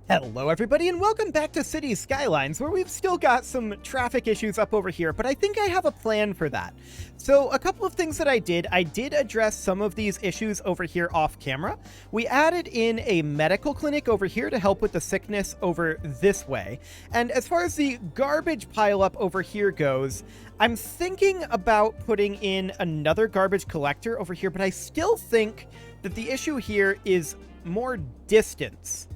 Hello everybody and welcome back to City Skylines, where we've still got some traffic issues up over here, but I think I have a plan for that. So a couple of things that I did address some of these issues over here off camera. We added in a medical clinic over here to help with the sickness over this way. And as far as the garbage pileup over here goes, I'm thinking about putting in another garbage collector over here, but I still think that the issue here is more distance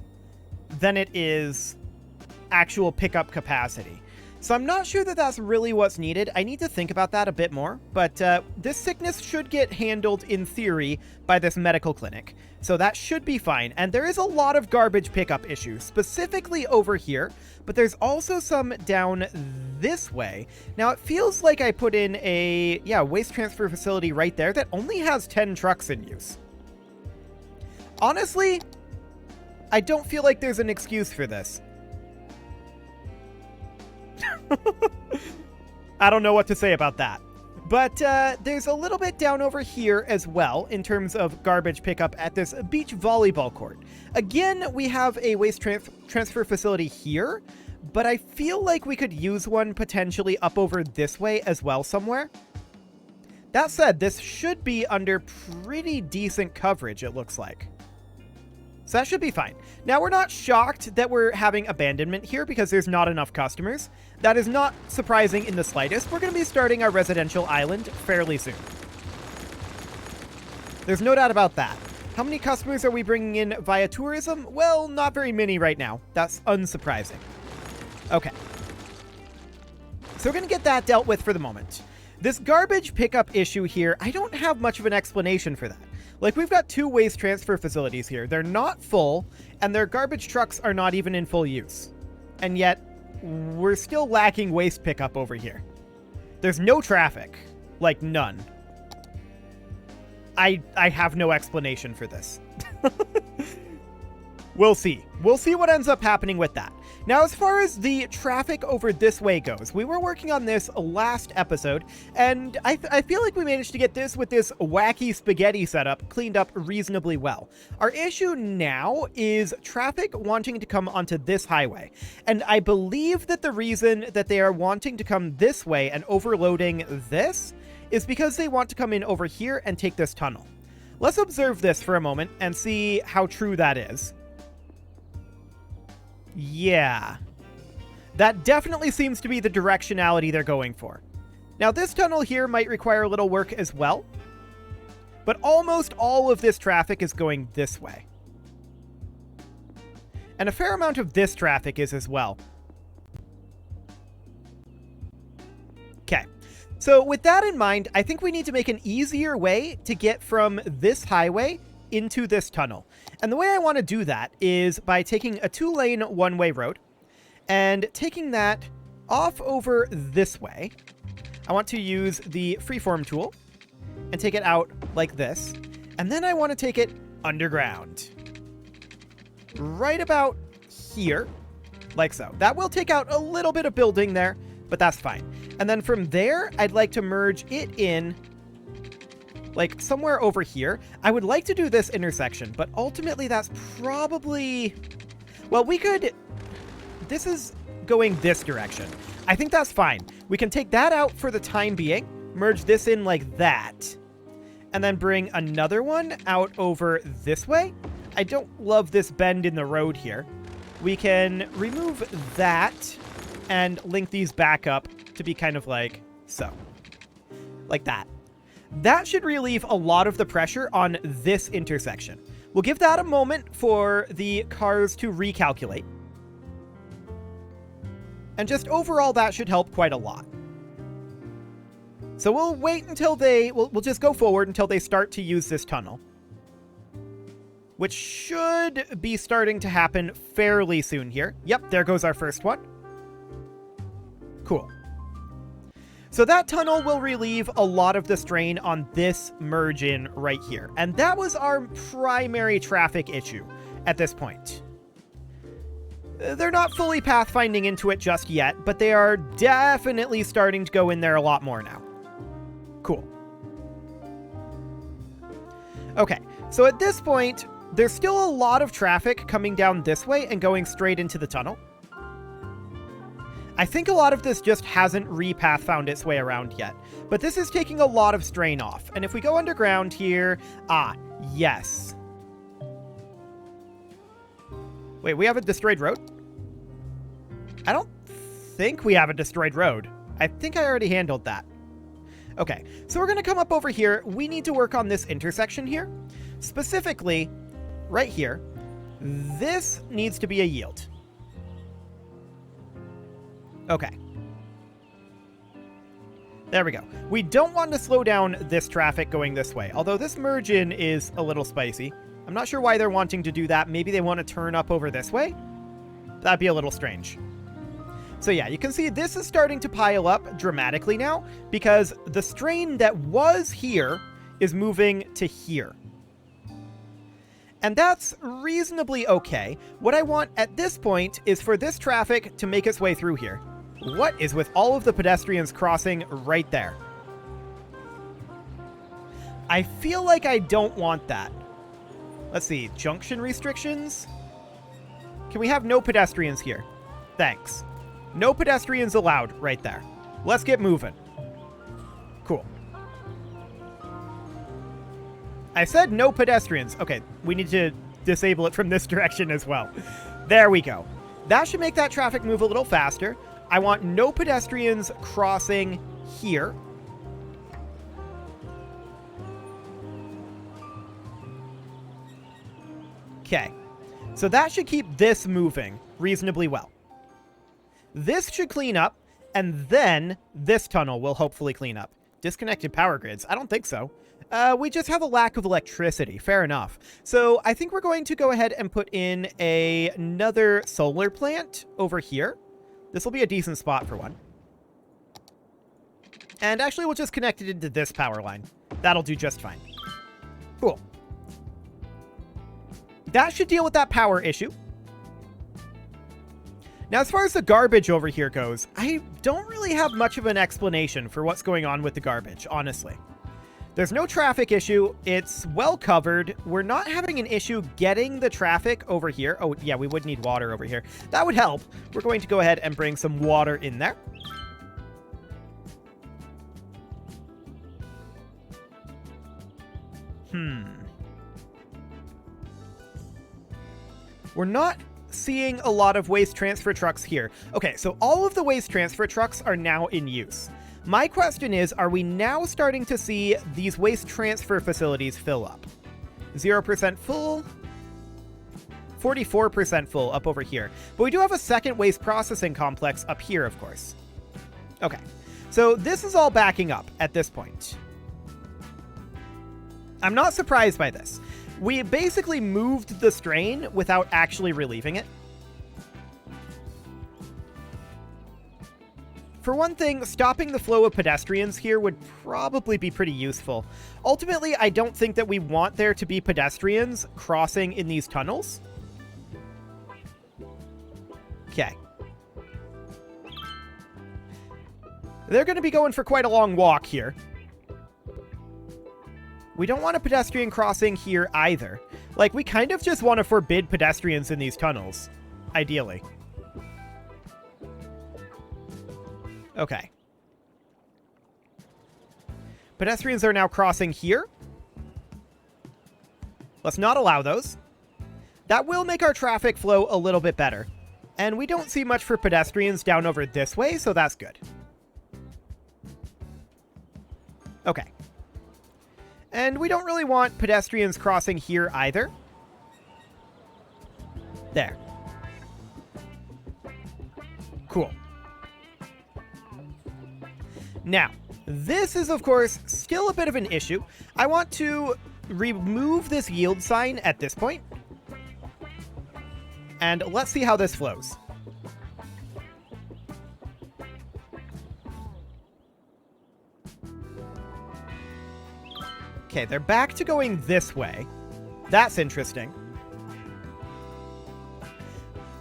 than it is actual pickup capacity. So I'm not sure that that's really what's needed. I need to think about that a bit more, but this sickness should get handled in theory by this medical clinic. So that should be fine. And there is a lot of garbage pickup issues, specifically over here, but there's also some down this way. Now it feels like I put in a waste transfer facility right there that only has 10 trucks in use. Honestly, I don't feel like there's an excuse for this. I don't know what to say about that. But there's a little bit down over here as well in terms of garbage pickup at this beach volleyball court. Again, we have a waste transfer facility here, but I feel like we could use one potentially up over this way as well somewhere. That said, this should be under pretty decent coverage, it looks like. So that should be fine. Now, we're not shocked that we're having abandonment here because there's not enough customers. That is not surprising in the slightest. We're going to be starting our residential island fairly soon. There's no doubt about that. How many customers are we bringing in via tourism? Well, not very many right now. That's unsurprising. Okay. So we're going to get that dealt with for the moment. This garbage pickup issue here, I don't have much of an explanation for that. Like, we've got two waste transfer facilities here. They're not full, and their garbage trucks are not even in full use. And yet, we're still lacking waste pickup over here. There's no traffic. Like, none. I have no explanation for this. We'll see. We'll see what ends up happening with that. Now, as far as the traffic over this way goes, we were working on this last episode, and I feel like we managed to get this with this wacky spaghetti setup cleaned up reasonably well. Our issue now is traffic wanting to come onto this highway, and I believe that the reason that they are wanting to come this way and overloading this is because they want to come in over here and take this tunnel. Let's observe this for a moment and see how true that is. Yeah, that definitely seems to be the directionality they're going for. Now, this tunnel here might require a little work as well, but almost all of this traffic is going this way. And a fair amount of this traffic is as well. Okay, so with that in mind, I think we need to make an easier way to get from this highway into this tunnel. And the way I want to do that is by taking a 2-lane one-way road and taking that off over this way. I want to use the freeform tool and take it out like this. And then I want to take it underground. Right about here, like so. That will take out a little bit of building there, but that's fine. And then from there, I'd like to merge it in like somewhere over here. I would like to do this intersection, but ultimately that's probably, well, we could, this is going this direction. I think that's fine. We can take that out for the time being, merge this in like that, and then bring another one out over this way. I don't love this bend in the road here. We can remove that and link these back up to be kind of like so, like that. That should relieve a lot of the pressure on this intersection. We'll give that a moment for the cars to recalculate. And just overall, that should help quite a lot. So we'll wait until we'll just go forward until they start to use this tunnel, which should be starting to happen fairly soon here. Yep, there goes our first one. Cool. So that tunnel will relieve a lot of the strain on this merge in right here. And that was our primary traffic issue at this point. They're not fully pathfinding into it just yet, but they are definitely starting to go in there a lot more now. Cool. Okay, so at this point, there's still a lot of traffic coming down this way and going straight into the tunnel. I think a lot of this just hasn't repath found its way around yet, but this is taking a lot of strain off. And if we go underground here, yes. Wait, we have a destroyed road? I don't think we have a destroyed road. I think I already handled that. Okay, so we're going to come up over here. We need to work on this intersection here. Specifically, right here, this needs to be a yield. Okay. There we go. We don't want to slow down this traffic going this way, although this merge-in is a little spicy. I'm not sure why they're wanting to do that. Maybe they want to turn up over this way? That'd be a little strange. So yeah, you can see this is starting to pile up dramatically now because the strain that was here is moving to here. And that's reasonably okay. What I want at this point is for this traffic to make its way through here. What is with all of the pedestrians crossing right there? I feel like I don't want that. Let's see, junction restrictions? Can we have no pedestrians here? Thanks. No pedestrians allowed right there. Let's get moving. Cool. I said no pedestrians. Okay, we need to disable it from this direction as well. There we go. That should make that traffic move a little faster. I want no pedestrians crossing here. Okay, so that should keep this moving reasonably well. This should clean up, and then this tunnel will hopefully clean up. Disconnected power grids? I don't think so. We just have a lack of electricity. Fair enough. So I think we're going to go ahead and put in another solar plant over here. This will be a decent spot for one. And actually, we'll just connect it into this power line. That'll do just fine. Cool. That should deal with that power issue. Now, as far as the garbage over here goes, I don't really have much of an explanation for what's going on with the garbage, honestly. There's no traffic issue. It's well covered. We're not having an issue getting the traffic over here. Oh, yeah, we would need water over here. That would help. We're going to go ahead and bring some water in there. We're not seeing a lot of waste transfer trucks here. Okay, so all of the waste transfer trucks are now in use. My question is, are we now starting to see these waste transfer facilities fill up? 0% full, 44% full up over here. But we do have a second waste processing complex up here, of course. Okay, so this is all backing up at this point. I'm not surprised by this. We basically moved the strain without actually relieving it. For one thing, stopping the flow of pedestrians here would probably be pretty useful. Ultimately, I don't think that we want there to be pedestrians crossing in these tunnels. Okay. They're going to be going for quite a long walk here. We don't want a pedestrian crossing here either. Like, we kind of just want to forbid pedestrians in these tunnels, ideally. Okay. Pedestrians are now crossing here. Let's not allow those. That will make our traffic flow a little bit better. And we don't see much for pedestrians down over this way, so that's good. Okay. And we don't really want pedestrians crossing here either. There. Cool. Now, this is, of course, still a bit of an issue. I want to remove this yield sign at this point. And let's see how this flows. Okay, they're back to going this way. That's interesting.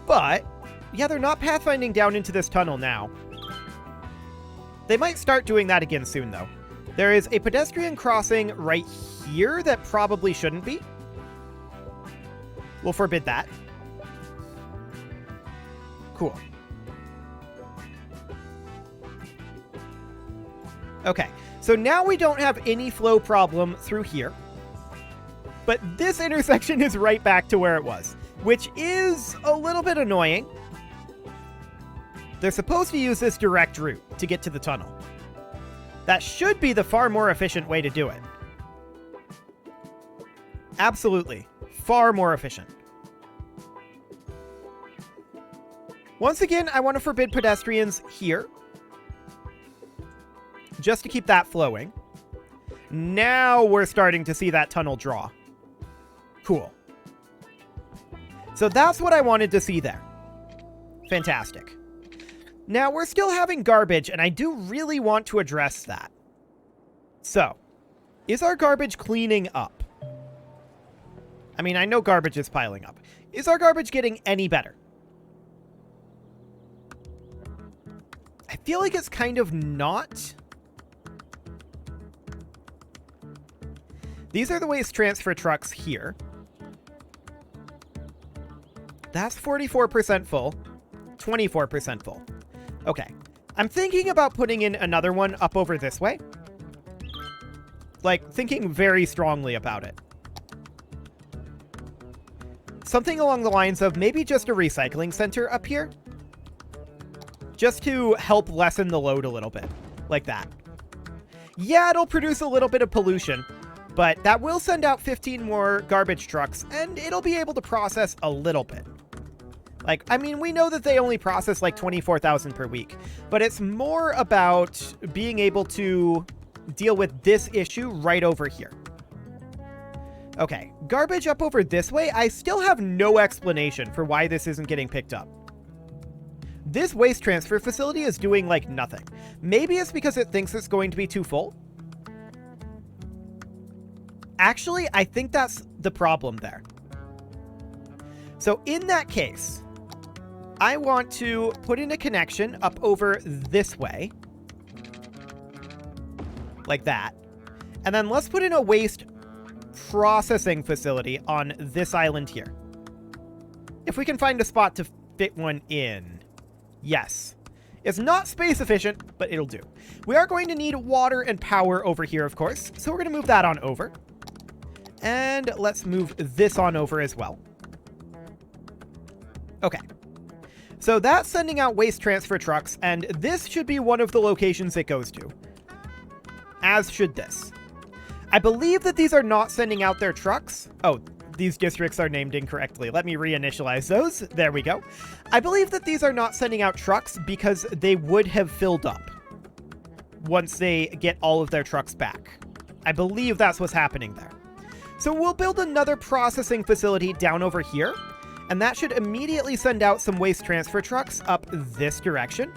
But, yeah, they're not pathfinding down into this tunnel now. They might start doing that again soon, though. There is a pedestrian crossing right here that probably shouldn't be. We'll forbid that. Cool. Okay, so now we don't have any flow problem through here. But this intersection is right back to where it was, which is a little bit annoying. They're supposed to use this direct route to get to the tunnel. That should be the far more efficient way to do it. Absolutely. Far more efficient. Once again, I want to forbid pedestrians here, just to keep that flowing. Now we're starting to see that tunnel draw. Cool. So that's what I wanted to see there. Fantastic. Now, we're still having garbage, and I do really want to address that. So, is our garbage cleaning up? I mean, I know garbage is piling up. Is our garbage getting any better? I feel like it's kind of not. These are the waste transfer trucks here. That's 44% full, 24% full. Okay, I'm thinking about putting in another one up over this way. Like, thinking very strongly about it. Something along the lines of maybe just a recycling center up here. Just to help lessen the load a little bit, like that. Yeah, it'll produce a little bit of pollution, but that will send out 15 more garbage trucks, and it'll be able to process a little bit. Like, I mean, we know that they only process like 24,000 per week, but it's more about being able to deal with this issue right over here. Okay, garbage up over this way, I still have no explanation for why this isn't getting picked up. This waste transfer facility is doing like nothing. Maybe it's because it thinks it's going to be too full. Actually, I think that's the problem there. So in that case, I want to put in a connection up over this way. Like that. And then let's put in a waste processing facility on this island here. If we can find a spot to fit one in. Yes. It's not space efficient, but it'll do. We are going to need water and power over here, of course. So we're going to move that on over. And let's move this on over as well. Okay. So that's sending out waste transfer trucks, and this should be one of the locations it goes to. As should this. I believe that these are not sending out their trucks. Oh, these districts are named incorrectly. Let me reinitialize those. There we go. I believe that these are not sending out trucks because they would have filled up once they get all of their trucks back. I believe that's what's happening there. So we'll build another processing facility down over here, and that should immediately send out some waste transfer trucks up this direction.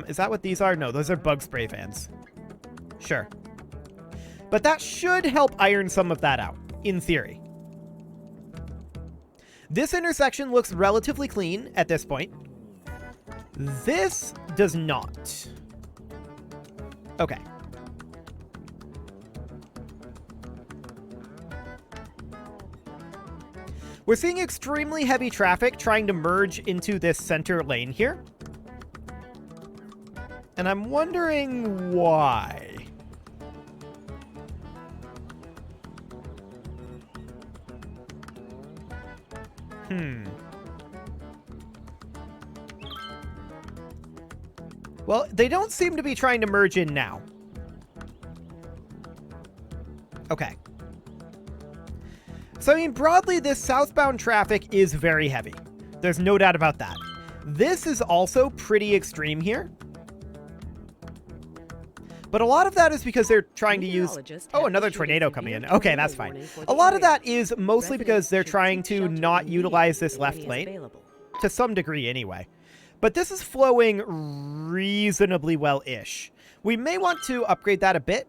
Is that what these are? No, those are bug spray vans. Sure. But that should help iron some of that out, in theory. This intersection looks relatively clean at this point. This does not. Okay. We're seeing extremely heavy traffic trying to merge into this center lane here. And I'm wondering why. Well, they don't seem to be trying to merge in now. Okay. So, I mean, broadly, this southbound traffic is very heavy. There's no doubt about that. This is also pretty extreme here. But a lot of that is because they're trying to use... Oh, another tornado coming in. Okay, that's fine. A lot of that is mostly because they're trying to not utilize this left lane. To some degree, anyway. But this is flowing reasonably well-ish. We may want to upgrade that a bit.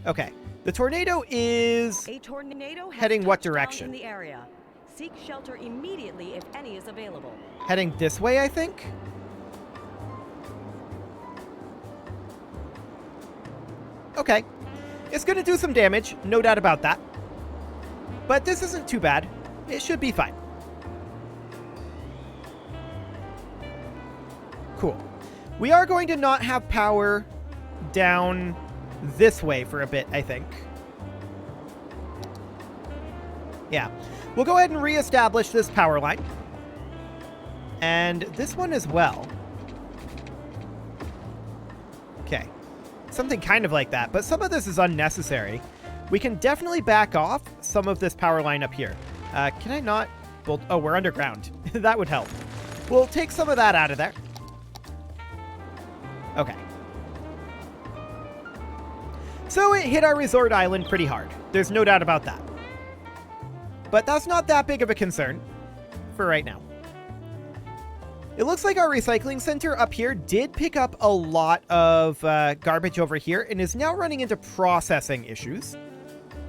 Okay. The tornado is heading what direction? In the area. Seek shelter immediately if any is available. Heading this way, I think. Okay. It's going to do some damage, no doubt about that. But this isn't too bad. It should be fine. Cool. We are going to not have power down this way for a bit, I think. Yeah. We'll go ahead and reestablish this power line. And this one as well. Okay. Something kind of like that, but some of this is unnecessary. We can definitely back off some of this power line up here. Can I not? Well, oh, we're underground. That would help. We'll take some of that out of there. Okay. So it hit our resort island pretty hard. There's no doubt about that. But that's not that big of a concern for right now. It looks like our recycling center up here did pick up a lot of garbage over here and is now running into processing issues.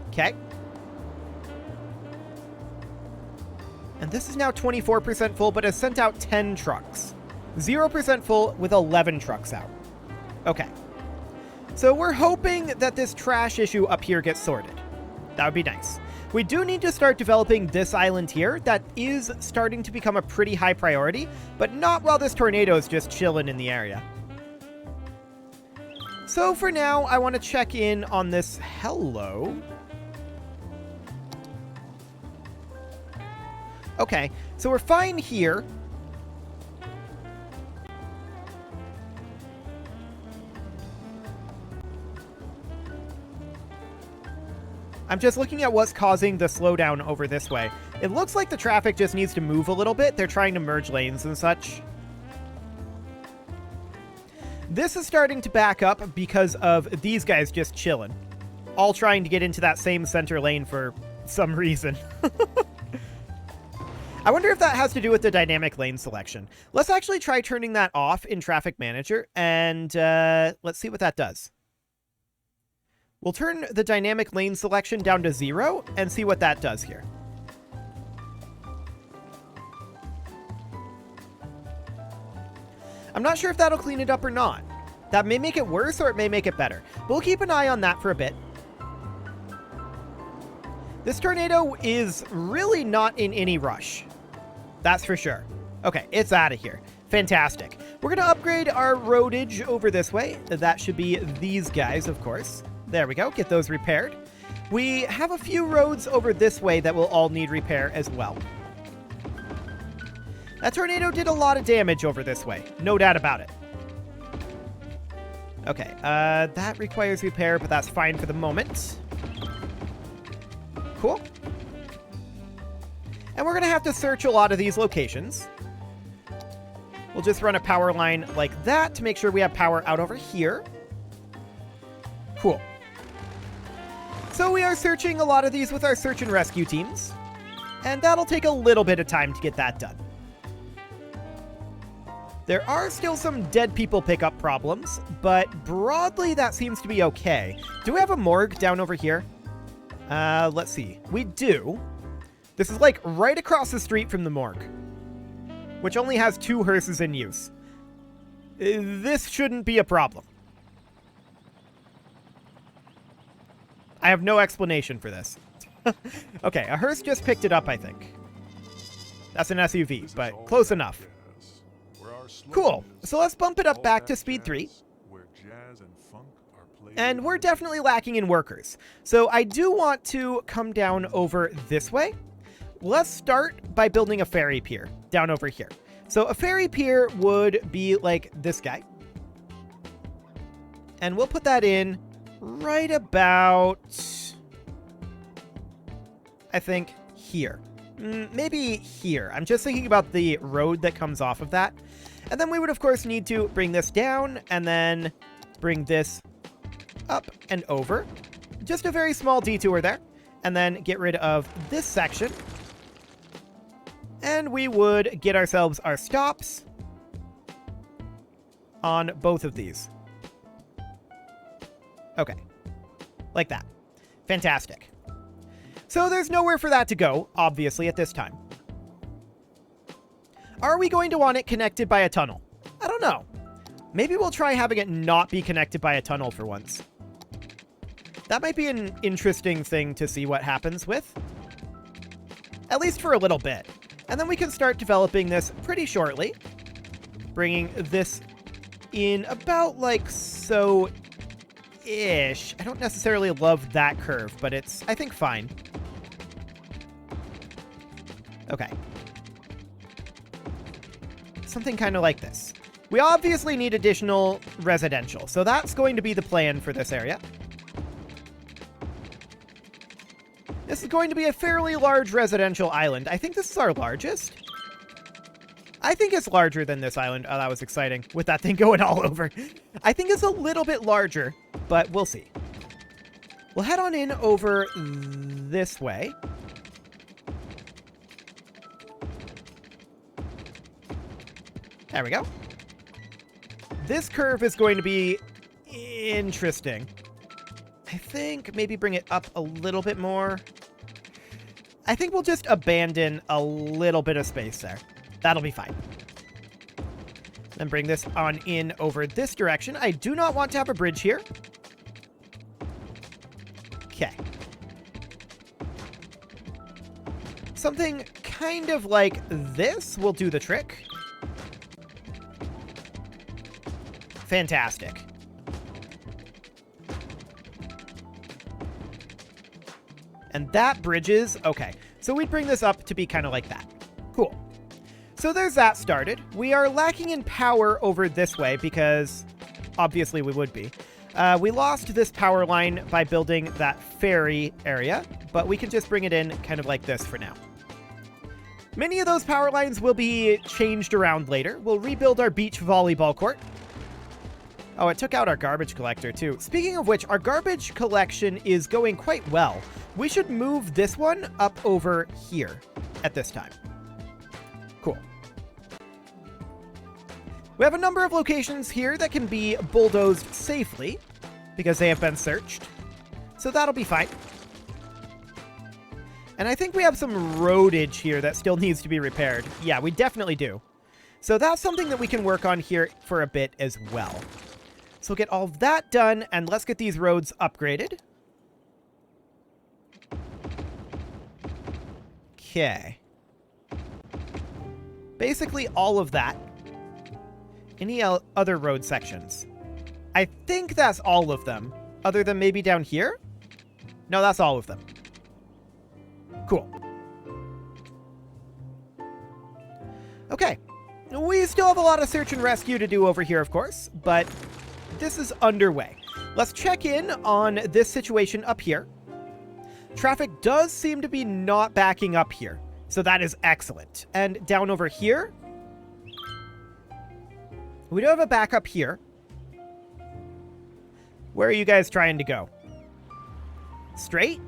Okay. And this is now 24% full, but has sent out 10 trucks. 0% full with 11 trucks out. Okay. So we're hoping that this trash issue up here gets sorted. That would be nice. We do need to start developing this island here. That is starting to become a pretty high priority, but not while this tornado is just chilling in the area. So for now, I want to check in on this. Hello. Okay, so we're fine here. I'm just looking at what's causing the slowdown over this way. It looks like the traffic just needs to move a little bit. They're trying to merge lanes and such. This is starting to back up because of these guys just chilling. All trying to get into that same center lane for some reason. I wonder if that has to do with the dynamic lane selection. Let's actually try turning that off in Traffic Manager, and let's see what that does. We'll turn the dynamic lane selection down to 0 and see what that does here. I'm not sure if that'll clean it up or not. That may make it worse or it may make it better. We'll keep an eye on that for a bit. This tornado is really not in any rush. That's for sure. Okay, it's out of here. Fantastic. We're going to upgrade our roadage over this way. That should be these guys, of course. There we go. Get those repaired. We have a few roads over this way that will all need repair as well. That tornado did a lot of damage over this way. No doubt about it. Okay, that requires repair, but that's fine for the moment. Cool. And we're going to have to search a lot of these locations. We'll just run a power line like that to make sure we have power out over here. Cool. So we are searching a lot of these with our search and rescue teams. And that'll take a little bit of time to get that done. There are still some dead people pickup problems, but broadly that seems to be okay. Do we have a morgue down over here? Let's see. We do. This is like right across the street from the morgue, which only has 2 hearses in use. This shouldn't be a problem. I have no explanation for this. Okay, a hearse just picked it up, I think. That's an SUV, but close enough. Cool. So let's bump it up back to speed 3. And we're definitely lacking in workers. So I do want to come down over this way. Let's start by building a ferry pier down over here. So a ferry pier would be like this guy. And we'll put that in right about, I think, here. Maybe here. I'm just thinking about the road that comes off of that. And then we would, of course, need to bring this down and then bring this up and over. Just a very small detour there. And then get rid of this section. And we would get ourselves our stops on both of these. Okay. Like that. Fantastic. So there's nowhere for that to go, obviously, at this time. Are we going to want it connected by a tunnel? I don't know. Maybe we'll try having it not be connected by a tunnel for once. That might be an interesting thing to see what happens with. at least for a little bit. And then we can start developing this pretty shortly, bringing this in about like so-ish. I don't necessarily love that curve, but it's, I think, fine. Okay. Something kind of like this. We obviously need additional residential, so that's going to be the plan for this area. This is going to be a fairly large residential island. I think this is our largest. I think it's larger than this island. Oh, that was exciting, with that thing going all over. I think it's a little bit larger, but we'll see. We'll head on in over this way. There we go. This curve is going to be interesting. I think maybe bring it up a little bit more. I think we'll just abandon a little bit of space there. That'll be fine. Then bring this on in over this direction. I do not want to have a bridge here. Okay. Something kind of like this will do the trick. Fantastic. And that bridges. Okay, so we'd bring this up to be kind of like that. Cool. So there's that started. We are lacking in power over this way because obviously we would be. We lost this power line by building that ferry area, but we can just bring it in kind of like this for now. Many of those power lines will be changed around later. We'll rebuild our beach volleyball court. Oh, it took out our garbage collector too. Speaking of which, our garbage collection is going quite well. We should move this one up over here at this time. Cool. We have a number of locations here that can be bulldozed safely because they have been searched. So that'll be fine. And I think we have some roadage here that still needs to be repaired. Yeah, we definitely do. So that's something that we can work on here for a bit as well. So we'll get all of that done, and let's get these roads upgraded. Okay. Basically all of that. Any other road sections? I think that's all of them, other than maybe down here? No, that's all of them. Cool. Okay. We still have a lot of search and rescue to do over here, of course, but this is underway. Let's check in on this situation up here. Traffic does seem to be not backing up here, so that is excellent. And down over here, we do have a backup here. Where are you guys trying to go? Straight?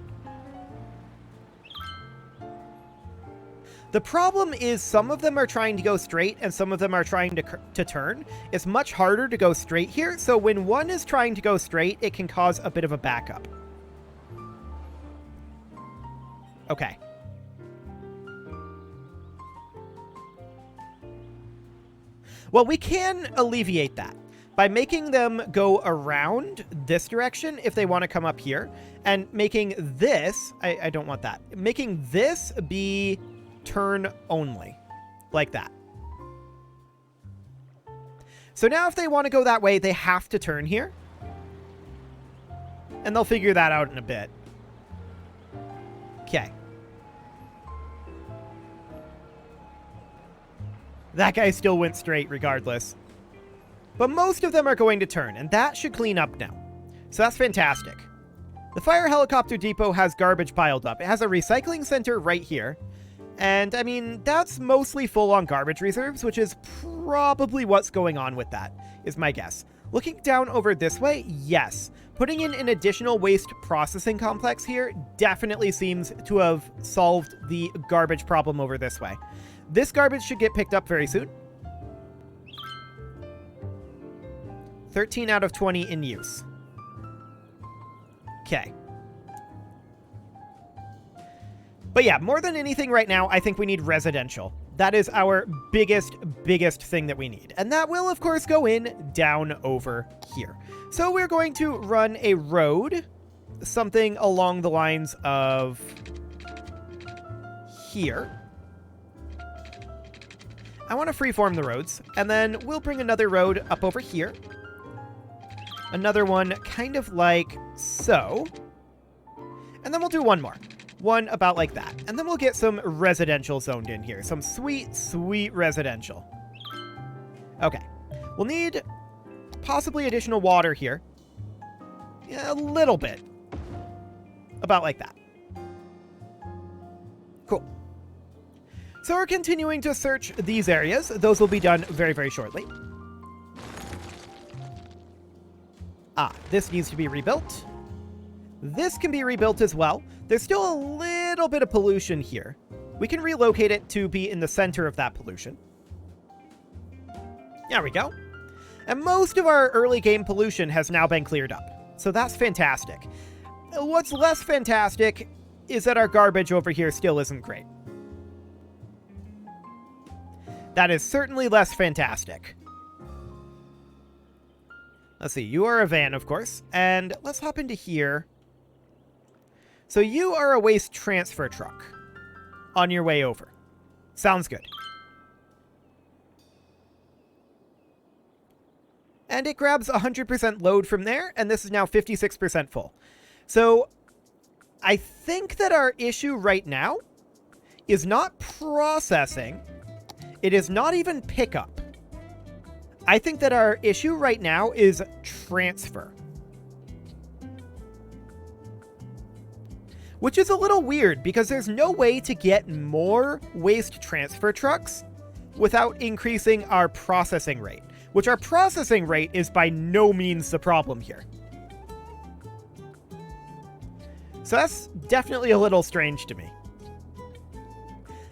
The problem is some of them are trying to go straight and some of them are trying to turn. It's much harder to go straight here, so when one is trying to go straight, it can cause a bit of a backup. Okay. Well, we can alleviate that by making them go around this direction if they want to come up here, and making this, I don't want that, making this be turn only, like that. So now if they want to go that way, they have to turn here. And they'll figure that out in a bit. Okay. That guy still went straight regardless. But most of them are going to turn, and that should clean up now. So that's fantastic. The fire helicopter depot has garbage piled up. It has a recycling center right here. And, I mean, that's mostly full on garbage reserves, which is probably what's going on with that, is my guess. Looking down over this way, yes. Putting in an additional waste processing complex here definitely seems to have solved the garbage problem over this way. This garbage should get picked up very soon. 13 out of 20 in use. Okay. But yeah, more than anything right now, I think we need residential. That is our biggest thing that we need. And that will, of course, go in down over here. So we're going to run a road, something along the lines of here. I want to freeform the roads, and then we'll bring another road up over here. Another one kind of like so. And then we'll do one more. One about like that. And then we'll get some residential zoned in here. Some sweet, sweet residential. Okay. We'll need possibly additional water here. Yeah, a little bit. About like that. Cool. So we're continuing to search these areas. Those will be done very, very shortly. Ah, this needs to be rebuilt. This can be rebuilt as well. There's still a little bit of pollution here. We can relocate it to be in the center of that pollution. There we go. And most of our early game pollution has now been cleared up. So that's fantastic. What's less fantastic is that our garbage over here still isn't great. That is certainly less fantastic. Let's see, you are a van, of course. And let's hop into here. So you are a waste transfer truck on your way over. Sounds good. And it grabs 100% load from there, and this is now 56% full. So I think that our issue right now is not processing. It is not even pickup. I think that our issue right now is transfer. Which is a little weird because there's no way to get more waste transfer trucks without increasing our processing rate. Which our processing rate is by no means the problem here. So that's definitely a little strange to me.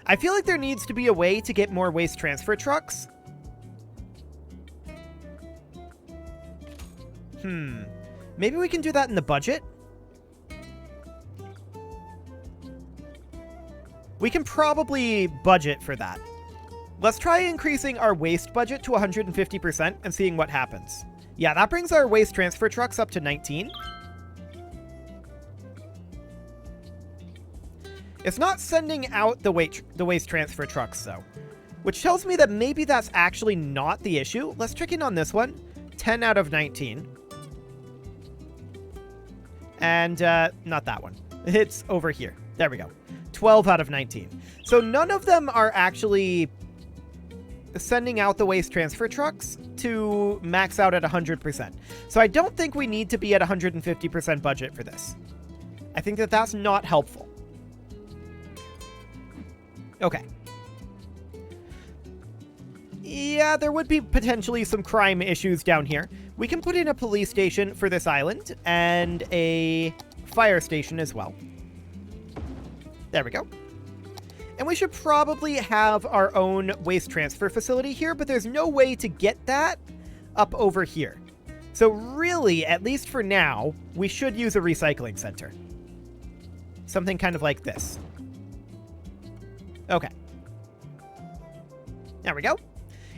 I feel like there needs to be a way to get more waste transfer trucks. Maybe we can do that in the budget? We can probably budget for that. Let's try increasing our waste budget to 150% and seeing what happens. Yeah, that brings our waste transfer trucks up to 19. It's not sending out the waste transfer trucks, though. Which tells me that maybe that's actually not the issue. Let's check in on this one. 10 out of 19. And, not that one. It's over here. There we go. 12 out of 19. So none of them are actually sending out the waste transfer trucks to max out at 100%. So I don't think we need to be at 150% budget for this. I think that that's not helpful. Okay. Yeah, there would be potentially some crime issues down here. We can put in a police station for this island and a fire station as well. There we go. And we should probably have our own waste transfer facility here, but there's no way to get that up over here. So really, at least for now, we should use a recycling center. Something kind of like this. Okay. There we go.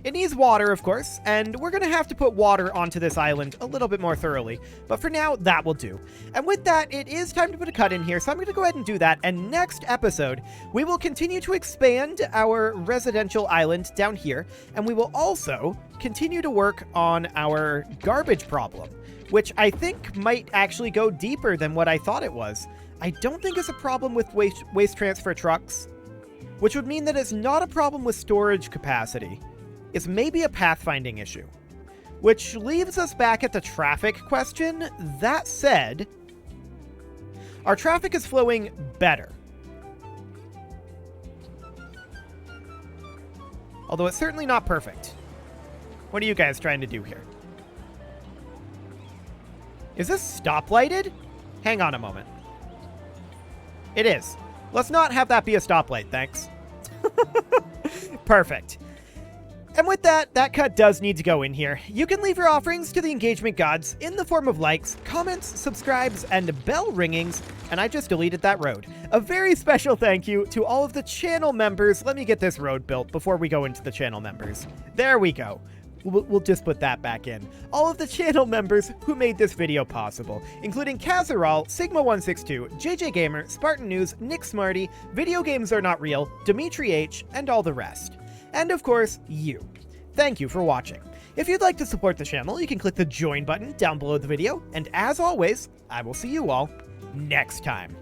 It needs water, of course, and we're going to have to put water onto this island a little bit more thoroughly. But for now, that will do. And with that, it is time to put a cut in here, so I'm going to go ahead and do that. And next episode, we will continue to expand our residential island down here, and we will also continue to work on our garbage problem, which I think might actually go deeper than what I thought it was. I don't think it's a problem with waste transfer trucks, which would mean that it's not a problem with storage capacity. It's maybe a pathfinding issue, which leaves us back at the traffic question. That said, our traffic is flowing better. Although it's certainly not perfect. What are you guys trying to do here? Is this stoplighted? Hang on a moment. It is. Let's not have that be a stoplight, thanks. Perfect. And with that, that cut does need to go in here. You can leave your offerings to the engagement gods in the form of likes, comments, subscribes, and bell ringings, and I just deleted that road. A very special thank you to all of the channel members. Let me get this road built before we go into the channel members. There we go. we'll just put that back in. All of the channel members who made this video possible, including Kazaral, Sigma162, JJ Gamer, Spartan News, Nick Smarty, Video Games Are Not Real, Dimitri H, and all the rest. And of course, you. Thank you for watching. If you'd like to support the channel, you can click the join button down below the video, and as always, I will see you all next time.